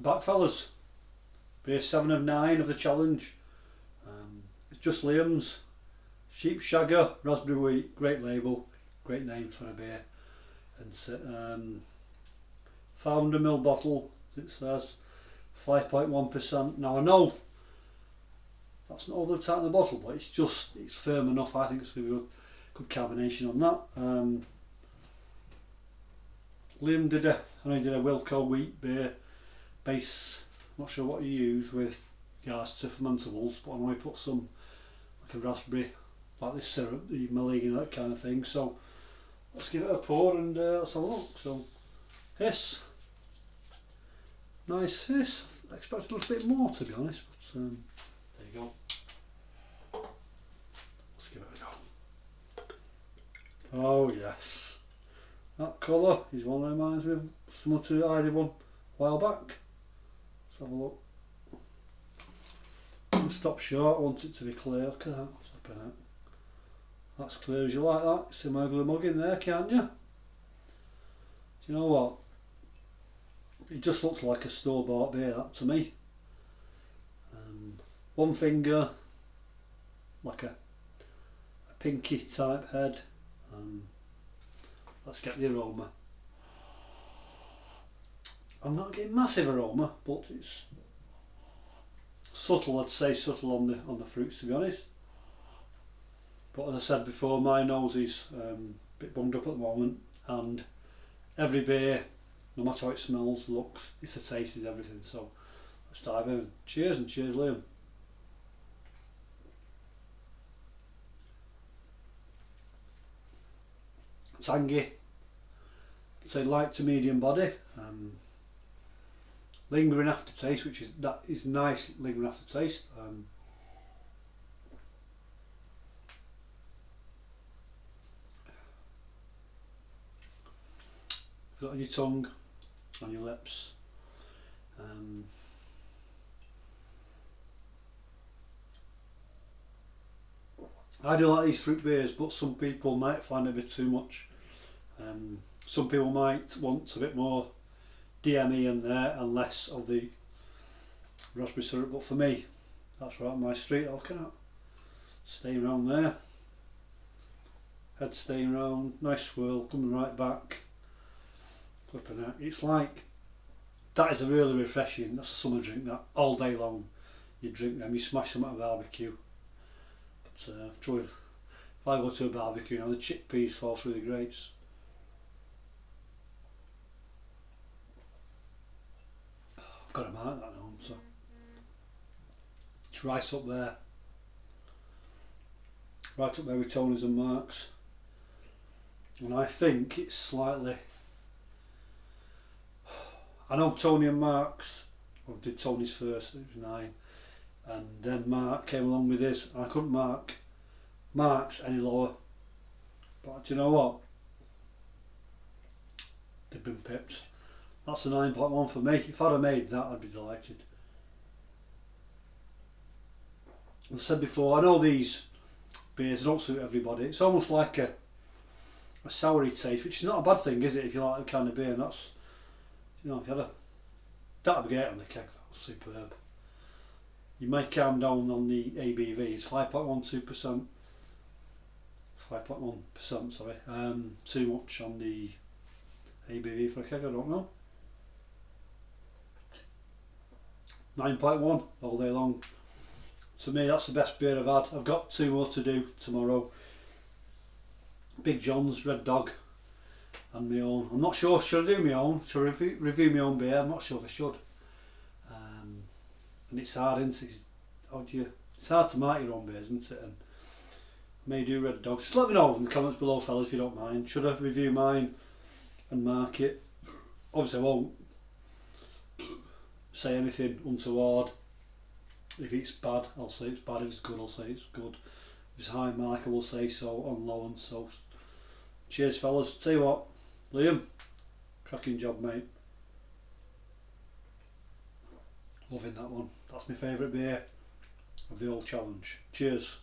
Back fellas, beer 7 of 9 of the challenge. It's just Liam's. Sheep Shagger, Raspberry Wheat, great label, great name for a beer. And 500ml bottle, it says, 5.1%. Now I know that's not overly tight in the bottle, but it's firm enough. I think it's going to be good carbonation on that. Liam did a Wilco wheat beer base. Not sure what he used with regards to fermentables, but I know he put some like a raspberry, like this syrup, the Malina, that kind of thing. So let's give it a pour and let's have a look. So hiss, nice hiss. I expected a little bit more, to be honest, but there you go. Let's give it a go. Oh yes, that colour is one that reminds me of similar to I did one a while back. Let's have a look. Stop short, I want it to be clear. Look at that, what's happening out. That's clear as you like that. See my ugly mug in there, can't you? Do you know what? It just looks like a store-bought beer, that to me. One finger, like a pinky type head. Let's get the aroma. I'm not getting massive aroma, but it's subtle. I'd say subtle on the fruits, to be honest. But as I said before, my nose is a bit bunged up at the moment, and every beer, no matter how it smells, looks, it's a taste, is everything. So let's dive in. Cheers, and cheers, Liam. Tangy, I'd say light to medium body. Lingering aftertaste, which is nice lingering aftertaste. Feel it on your tongue, on your lips. I do like these fruit beers, but some people might find it a bit too much. Some people might want a bit more DME in there and less of the raspberry syrup, but for me, that's right up my street. Looking at staying around there, head staying around, nice swirl, coming right back, flipping out. It's like, that is a really refreshing, that's a summer drink, that all day long you drink them, you smash them at a barbecue. But true, if I go to a barbecue now, the chickpeas fall through the grates. I've got to mark that now, so it's right up there with Tony's and Mark's, and I think it's slightly, I know Tony and Mark's, well, did Tony's first, it was 9, and then Mark came along with his, and I couldn't mark Mark's any lower, but do you know what, they've been pipped. That's a 9.1 for me. If I'd have made that, I'd be delighted. As I said before, I know these beers don't suit everybody. It's almost like a soury taste, which is not a bad thing, is it, if you like that kind of beer? And that's, you know, if you had that'd be great on the keg. That was superb. You may calm down on the ABV. It's 5.12%. 5.1%, sorry. Too much on the ABV for a keg, I don't know. 9.1 all day long. To me, that's the best beer I've had. I've got 2 more to do tomorrow. Big John's, Red Dog, and my own. I'm not sure, should I do my own? Should I review my own beer? I'm not sure if I should. And it's hard, isn't it? It's hard to mark your own beers, isn't it? And I may do Red Dog. Just let me know in the comments below, fellas, if you don't mind. Should I review mine and mark it? Obviously I won't say anything untoward. If it's bad, I'll say it's bad. If it's good, I'll say it's good. If it's high mark, I will say so on low, and so. Cheers, fellas. Tell you what, Liam, cracking job, mate. Loving that one. That's my favourite beer of the whole challenge. Cheers.